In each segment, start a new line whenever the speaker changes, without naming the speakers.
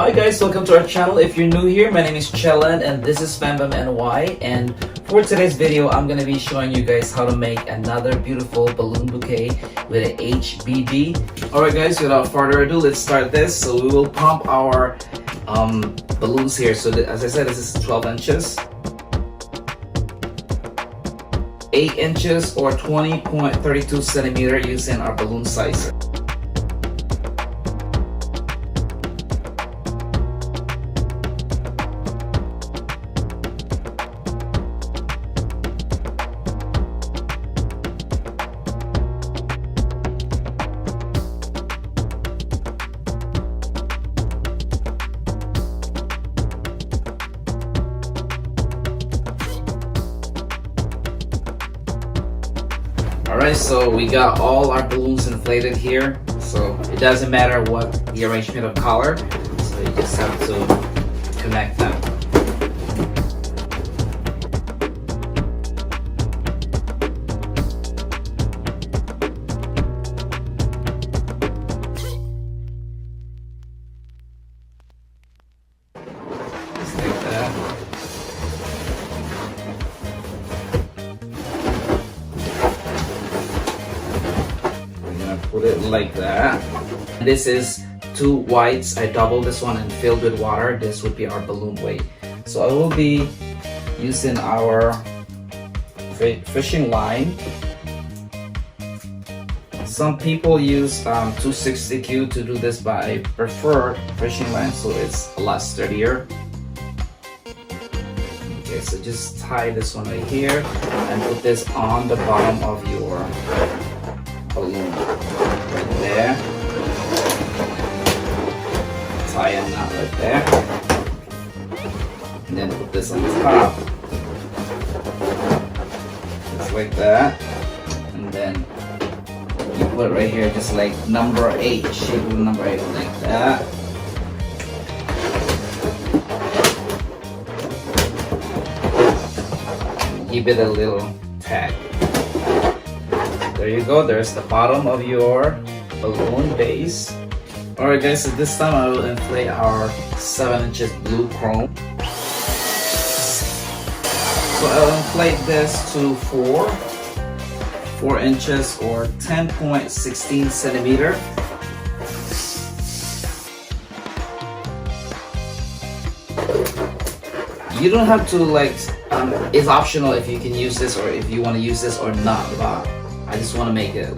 Hi guys, welcome to our channel. If you're new here, my name is Chelan and this is Bambam NY, and for today's video I'm going to be showing you guys how to make another beautiful balloon bouquet with an HBD. Alright guys, without further ado, let's start this. So we will pump our balloons here. So as I said, this is 12 inches, 8 inches or 20.32 centimeter using our balloon sizer. Alright, so we got all our balloons inflated here, so it doesn't matter what the arrangement of color, so you just have to connect them. Just like that. Put it like that. This is 2 whites. I doubled this one and filled with water. This would be our balloon weight. So I will be using our fishing line. Some people use 260Q to do this, but I prefer fishing line, so it's a lot sturdier. Okay, so just tie this one right here and put this on the bottom of your balloon right there. Tie a knot right there, and then put this on top, just like that, and then you put it right here, just like number 8, shape of number 8, like that. Give it a little tag. There you go, there's the bottom of your balloon base. Alright guys, so this time I will inflate our 7 inches blue chrome. So I'll inflate this to 4 inches or 10.16 centimeter. You don't have to it's optional if you can use this or if you want to use this or not, but I just want to make it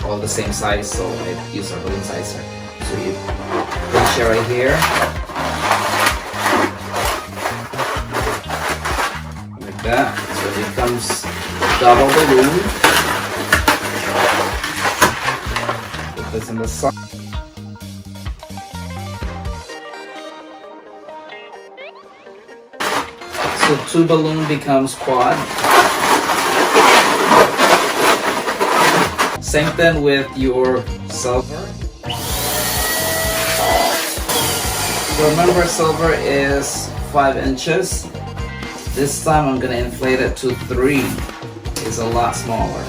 all the same size, so I use our balloon sizer. So you pinch it right here, like that. So it becomes double balloon. Put this in the side. So 2 balloon becomes quad. Same thing with your silver. So remember, silver is 5 inches. This time I'm gonna inflate it to 3. It's a lot smaller.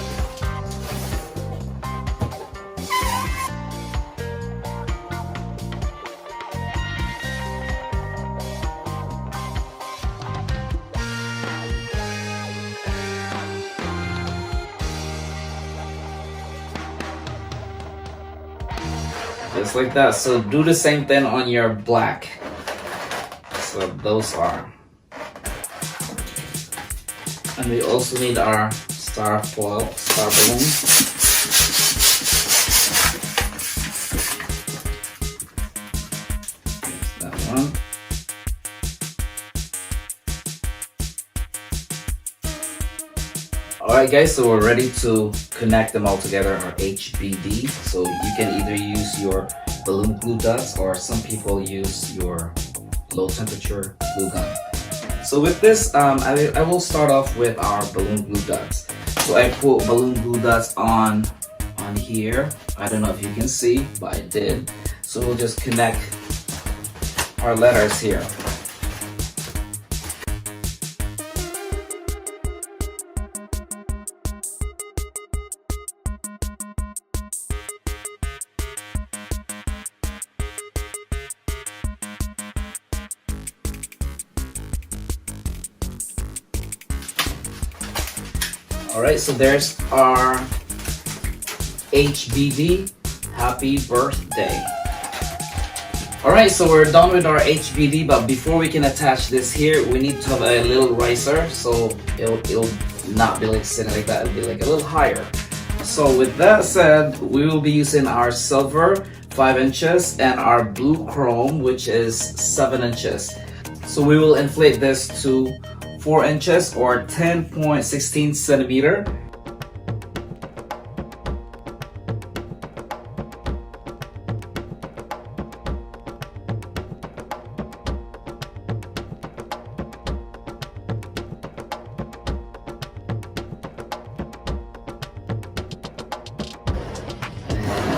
Just like that. So do the same thing on your black. So those are. And we also need our star balloon. That one. Alright guys, so we're ready to connect them all together, our HBD. So you can either use your balloon glue dots or some people use your low temperature glue gun. So with this, I will start off with our balloon glue dots. So I put balloon glue dots on here. I don't know if you can see, but I did. So we'll just connect our letters here. Alright, so there's our HBD, happy birthday. Alright, so we're done with our HBD, but before we can attach this here, we need to have a little riser, so it'll not be like sitting like that, it'll be like a little higher. So with that said, we will be using our silver 5 inches and our blue chrome, which is 7 inches. So we will inflate this to 4 inches or 10.16 centimeter.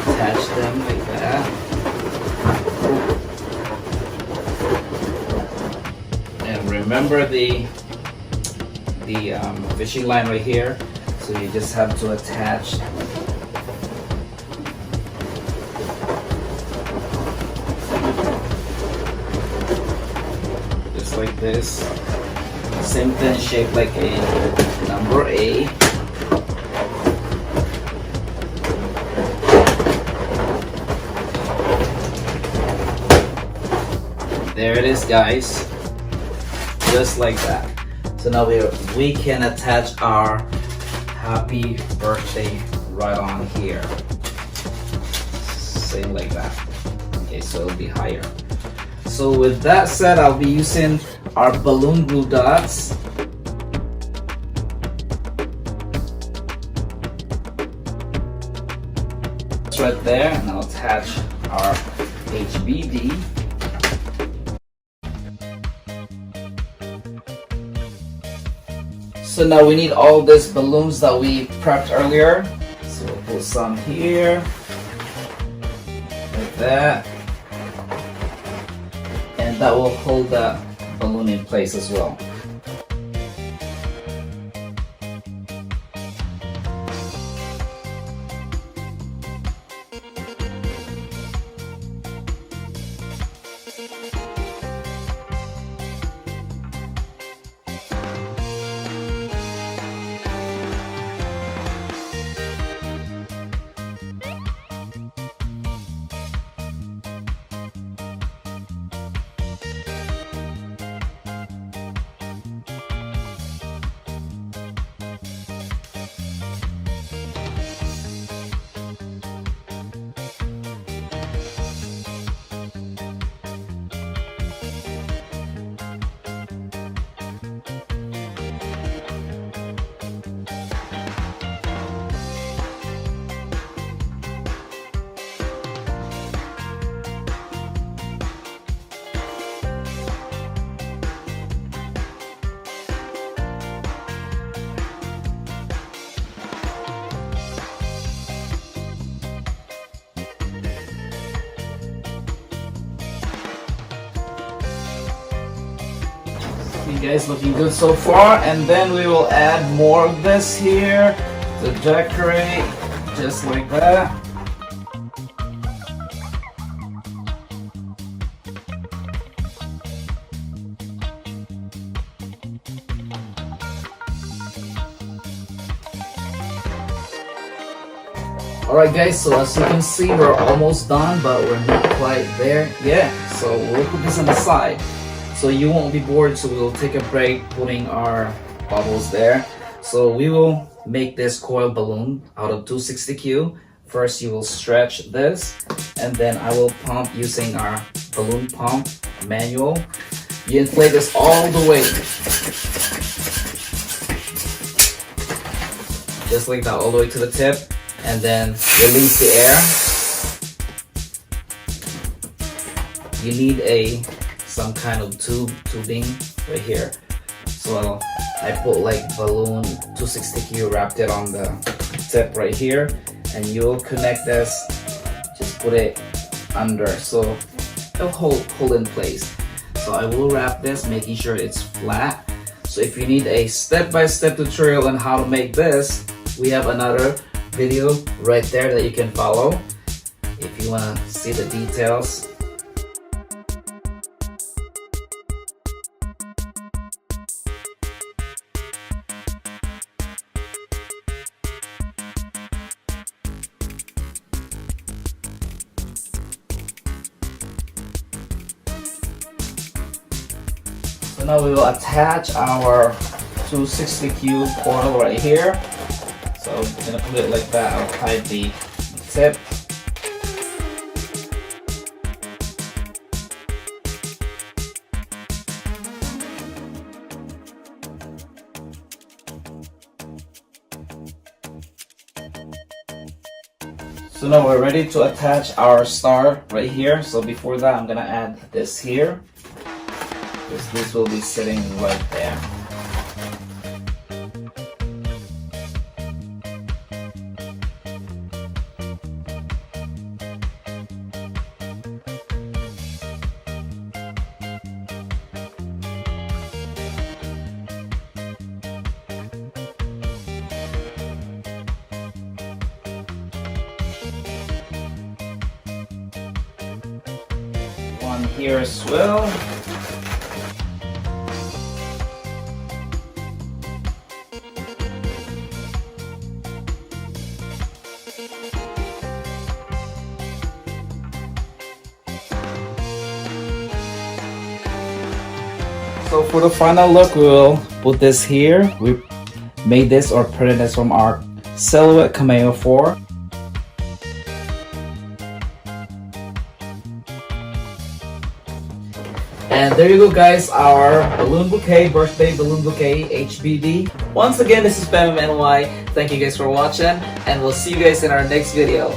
Attach them like that. And remember the fishing line right here, so you just have to attach just like this, same thing, shaped like a number A. There it is, guys, just like that. So now we can attach our happy birthday right on here. Same like that. Okay, so it'll be higher. So with that said, I'll be using our balloon glue dots. It's right there, and I'll attach our HBD. So now we need all these balloons that we prepped earlier. So we'll put some here, like that. And that will hold that balloon in place as well. You guys looking good so far, and then we will add more of this here to decorate, just like that. Alright guys, so as you can see, we're almost done, but we're not quite there yet. So we'll put this on the side, so you won't be bored. So we'll take a break putting our bubbles there. So we will make this coil balloon out of 260Q. First you will stretch this, and then I will pump using our balloon pump manual. You inflate this all the way, just like that, all the way to the tip, and then release the air. You need some kind of tubing right here. So I put like balloon 260Q, wrapped it on the tip right here, and you'll connect this, just put it under so it'll hold in place. So I will wrap this, making sure it's flat. So if you need a step-by-step tutorial on how to make this, we have another video right there that you can follow if you want to see the details. now we will attach our 260Q coil right here. So I'm gonna put it like that. I'll tie the tip. So now we're ready to attach our star right here. So before that, I'm gonna add this here, because this will be sitting right there. One here as well. So for the final look, we'll put this here. We made this or printed this from our Silhouette Cameo 4. And there you go, guys, our balloon bouquet, birthday balloon bouquet HBD. Once again, this is PamMNY. Thank you guys for watching, and we'll see you guys in our next video.